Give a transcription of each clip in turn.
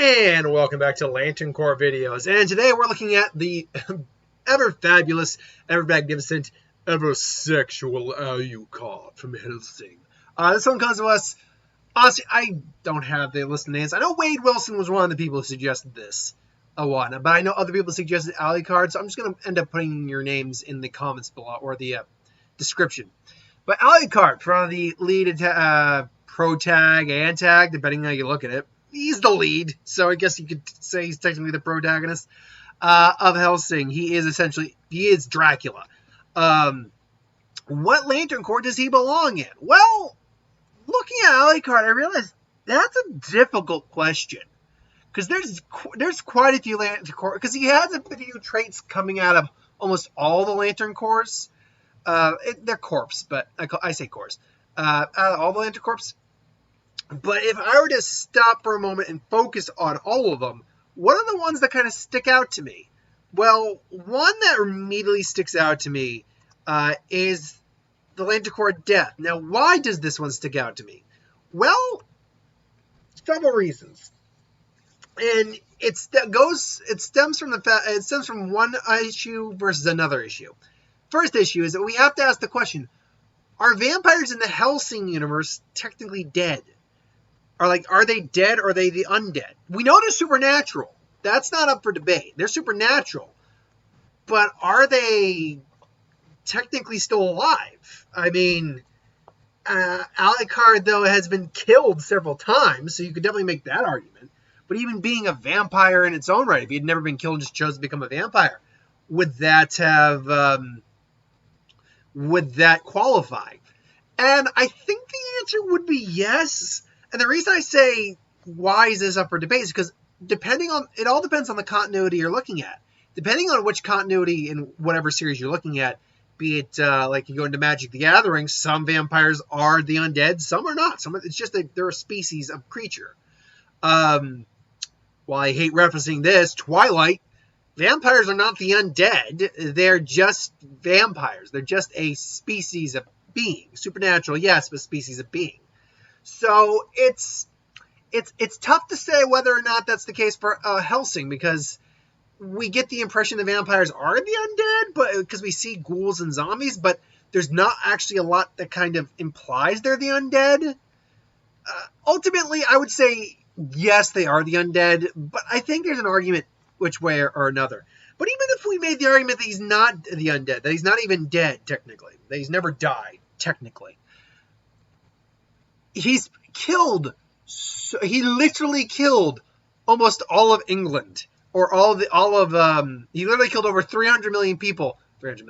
And welcome back to Lantern Corp videos. And today we're looking at the ever fabulous, ever magnificent, ever sexual Alucard from Hellsing. This one comes to us. Honestly, I don't have the list of names. I know Wade Wilson was one of the people who suggested this but I know other people suggested Alucard, so I'm just going to end up putting your names in the comments below, or the description. But Alucard, from the lead pro tag and tag, depending on how you look at it. He's the lead, so I guess you could say he's technically the protagonist of Hellsing. He is Dracula. What Lantern Corps does he belong in? Well, looking at Alucard, I realized that's a difficult question. Because there's quite a few Lantern Corps, because he has a few traits coming out of almost all the Lantern Corps. They're Corps, but I say Corps. Out of all the Lantern Corps. But if I were to stop for a moment and focus on all of them, what are the ones that kind of stick out to me? Well, one that immediately sticks out to me is the Lantern Corps Death. Now, why does this one stick out to me? Well, several reasons. And it stems from one issue versus another issue. First issue is that we have to ask the question, are vampires in the Hellsing universe technically dead? Are they dead or are they the undead? We know they're supernatural. That's not up for debate. They're supernatural. But are they technically still alive? I mean, Alucard, though, has been killed several times, so you could definitely make that argument. But even being a vampire in its own right, if he had never been killed and just chose to become a vampire, would that qualify? And I think the answer would be yes. And the reason I say why is this up for debate is because it all depends on the continuity you're looking at. Depending on which continuity in whatever series you're looking at, be it like you go into Magic the Gathering, some vampires are the undead, some are not. It's just that they're a species of creature. While I hate referencing this, Twilight, vampires are not the undead. They're just vampires. They're just a species of being. Supernatural, yes, but species of being. So it's tough to say whether or not that's the case for Hellsing, because we get the impression the vampires are the undead, but because we see ghouls and zombies, but there's not actually a lot that kind of implies they're the undead. Ultimately, I would say yes, they are the undead, but I think there's an argument which way or another. But even if we made the argument that he's not the undead, that he's not even dead technically, that he's never died technically, he literally killed almost all of England, or he literally killed over 3 million people, or 3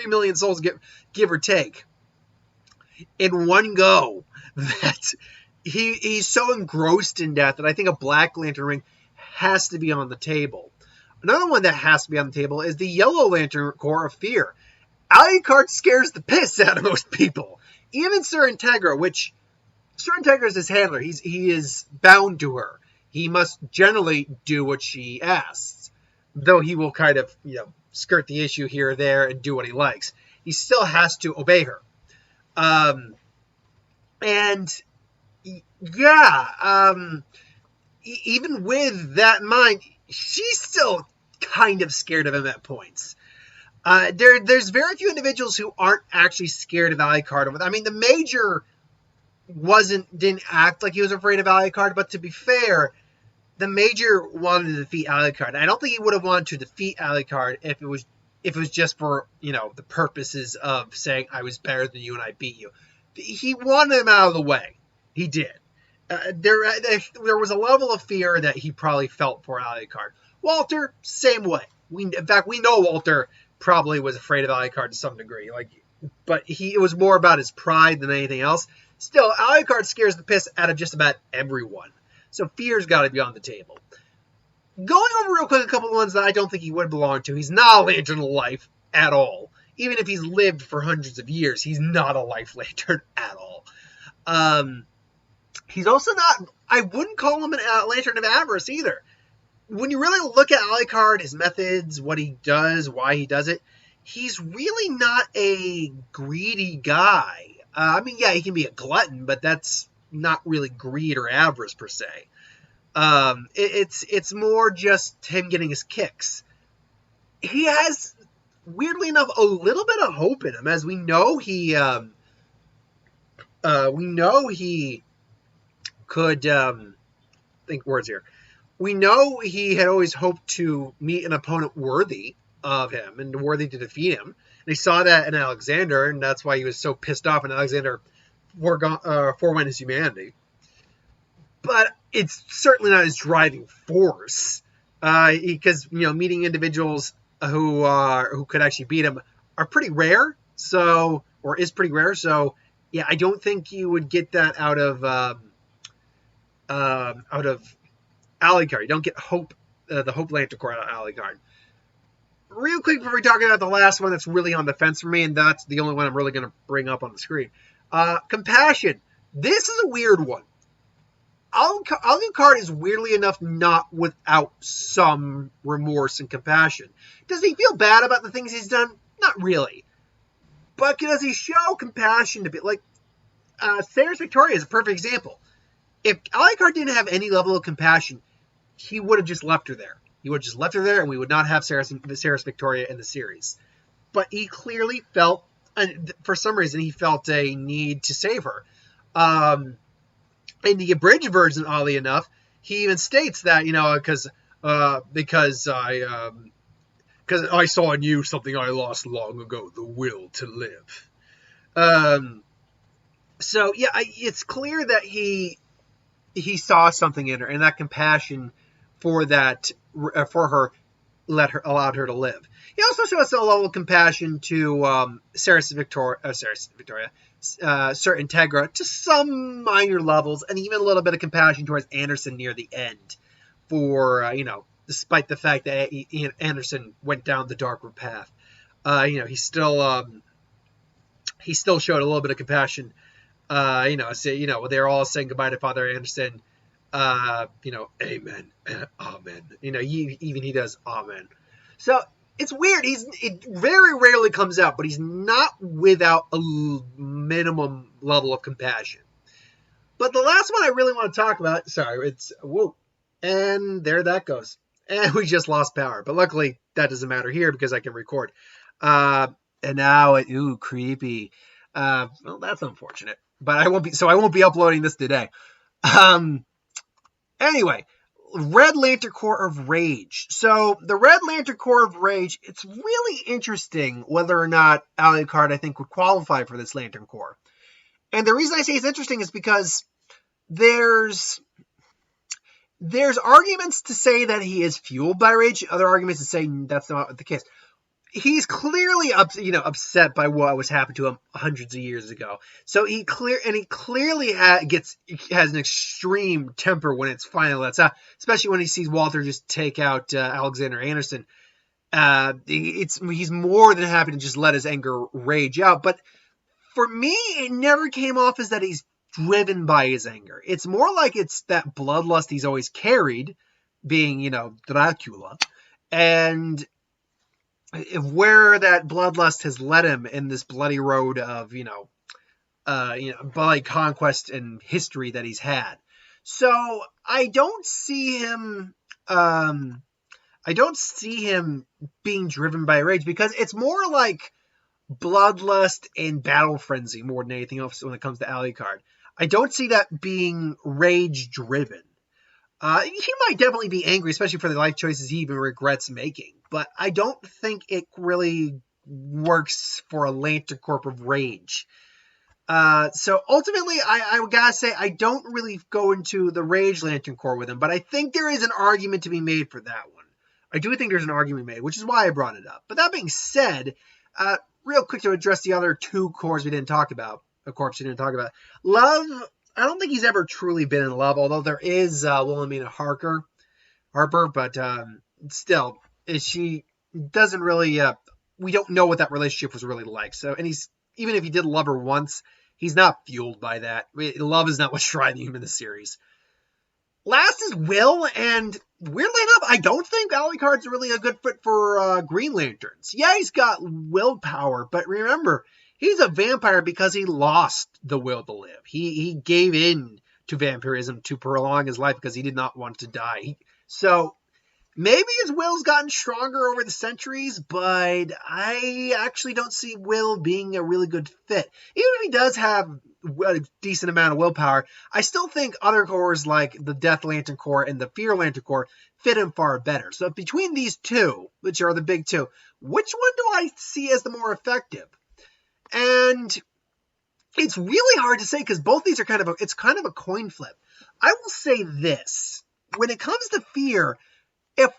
million souls, give or take, in one go, that he's so engrossed in death that I think a Black Lantern ring has to be on the table. Another one that has to be on the table is the Yellow Lantern Corps of Fear. Alucard scares the piss out of most people. Even Sir Integra, which Sir Integra is his handler. He is bound to her. He must generally do what she asks, though he will kind of, skirt the issue here or there and do what he likes. He still has to obey her. Even with that in mind, she's still kind of scared of him at points. There's very few individuals who aren't actually scared of Alucard. I mean, the Major didn't act like he was afraid of Alucard, but to be fair, the Major wanted to defeat Alucard. I don't think he would have wanted to defeat Alucard if it was just for, the purposes of saying I was better than you and I beat you. He wanted him out of the way. He did. There was a level of fear that he probably felt for Alucard. Walter, same way. In fact, we know Walter probably was afraid of Alucard to some degree. But it was more about his pride than anything else. Still, Alucard scares the piss out of just about everyone. So fear's got to be on the table. Going over real quick a couple of ones that I don't think he would belong to. He's not a Lantern of Life at all. Even if he's lived for hundreds of years, he's not a Life Lantern at all. He's also not, I wouldn't call him a Lantern of Avarice either. When you really look at Alucard, his methods, what he does, why he does it, he's really not a greedy guy. I mean, yeah, he can be a glutton, but that's not really greed or avarice per se. It's more just him getting his kicks. He has, weirdly enough, a little bit of hope in him, as we know he could think words here. We know he had always hoped to meet an opponent worthy of him and worthy to defeat him. And he saw that in Alexander, and that's why he was so pissed off when Alexander forewent his humanity. But it's certainly not his driving force, because meeting individuals who could actually beat him are pretty rare. Is pretty rare. So yeah, I don't think you would get that out of Alucard. You don't get the Hope Lantern Corps out of Alucard. Real quick before we talk about the last one that's really on the fence for me, and that's the only one I'm really going to bring up on the screen. Compassion. This is a weird one. Alucard is weirdly enough not without some remorse and compassion. Does he feel bad about the things he's done? Not really. But does he show compassion to be like Sarah's Victoria is a perfect example. If Alucard didn't have any level of compassion, he would have just left her there. He would have just left her there, and we would not have Sarah's Victoria in the series. But he clearly felt, and for some reason, he felt a need to save her. In the abridged version, oddly enough, he even states that, because I saw in you something I lost long ago, the will to live. So yeah, it's clear that he saw something in her, and that compassion for her allowed her to live. He also shows a level of compassion to Sarah's Victoria, Sir Integra, to some minor levels, and even a little bit of compassion towards Anderson near the end, for despite the fact that Anderson went down the darker path, he still showed a little bit of compassion. They're all saying goodbye to Father Anderson. Amen, amen. Even he does amen. So it's weird. It very rarely comes out, but he's not without a minimum level of compassion. But the last one I really want to talk about, and there that goes. And we just lost power. But luckily, that doesn't matter here because I can record. And now, creepy. Well, that's unfortunate. But I won't be uploading this today. Anyway, Red Lantern Corps of Rage. So the Red Lantern Corps of Rage, it's really interesting whether or not Alucard, I think, would qualify for this Lantern Corps. And the reason I say it's interesting is because there's arguments to say that he is fueled by rage, other arguments to say that's not the case. He's clearly upset by what was happened to him hundreds of years ago. So he clearly has an extreme temper when it's finally lets out, especially when he sees Walter just take out Alexander Anderson. He's more than happy to just let his anger rage out. But for me, it never came off as that he's driven by his anger. It's more like it's that bloodlust he's always carried, being, Dracula, and where that bloodlust has led him in this bloody road of, bloody conquest and history that he's had. So I don't see him being driven by rage, because it's more like bloodlust and battle frenzy more than anything else when it comes to Alucard. I don't see that being rage driven. He might definitely be angry, especially for the life choices he even regrets making. But I don't think it really works for a Lantern Corps of Rage. So ultimately, I gotta say, I don't really go into the Rage Lantern Corps with him. But I think there is an argument to be made for that one. I do think there's an argument made, which is why I brought it up. But that being said, real quick to address the other two corps we didn't talk about. Love, I don't think he's ever truly been in love, although there is Wilhelmina Harper, but still, she doesn't really, we don't know what that relationship was really like. So, and even if he did love her once, he's not fueled by that. Love is not what's driving him in the series. Last is Will, and weirdly enough, I don't think Alucard's really a good fit for Green Lanterns. Yeah, he's got willpower, but remember, he's a vampire because he lost the will to live. He gave in to vampirism to prolong his life because he did not want to die. So maybe his will's gotten stronger over the centuries, but I actually don't see Will being a really good fit. Even if he does have a decent amount of willpower, I still think other cores like the Death Lantern Corps and the Fear Lantern Corps fit him far better. So between these two, which are the big two, which one do I see as the more effective? And it's really hard to say because both these are kind of a coin flip. I will say this. When it comes to fear, if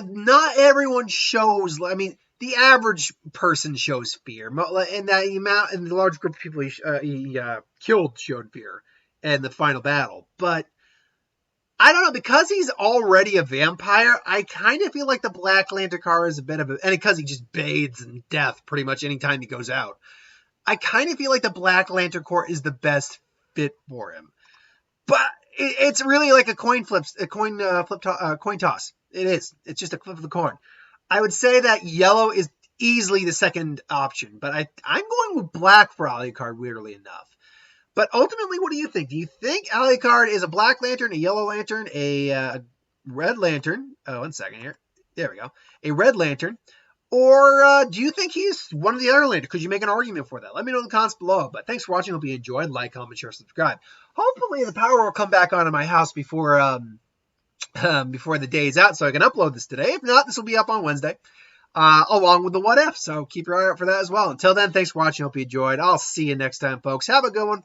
not everyone shows, I mean, the average person shows fear, and the large group of people he killed showed fear in the final battle. But I don't know, because he's already a vampire, I kind of feel like the Black Lantern Corps is a bit of and because he just bathes in death pretty much anytime he goes out, I kind of feel like the Black Lantern Corps is the best fit for him. But it's really like a coin toss. It is. It's just a flip of the coin. I would say that yellow is easily the second option, but I'm going with black for Alucard, weirdly enough. But ultimately, what do you think? Do you think Alucard is a Black Lantern, a Yellow Lantern, a Red Lantern? Oh, 1 second here. There we go. A Red Lantern. Or do you think he's one of the other Lanterns? Could you make an argument for that? Let me know in the comments below. But thanks for watching. Hope you enjoyed. Like, comment, share, subscribe. Hopefully the power will come back on in my house before the day is out so I can upload this today. If not, this will be up on Wednesday. Along with the what if. So keep your eye out for that as well. Until then, thanks for watching. Hope you enjoyed. I'll see you next time, folks. Have a good one.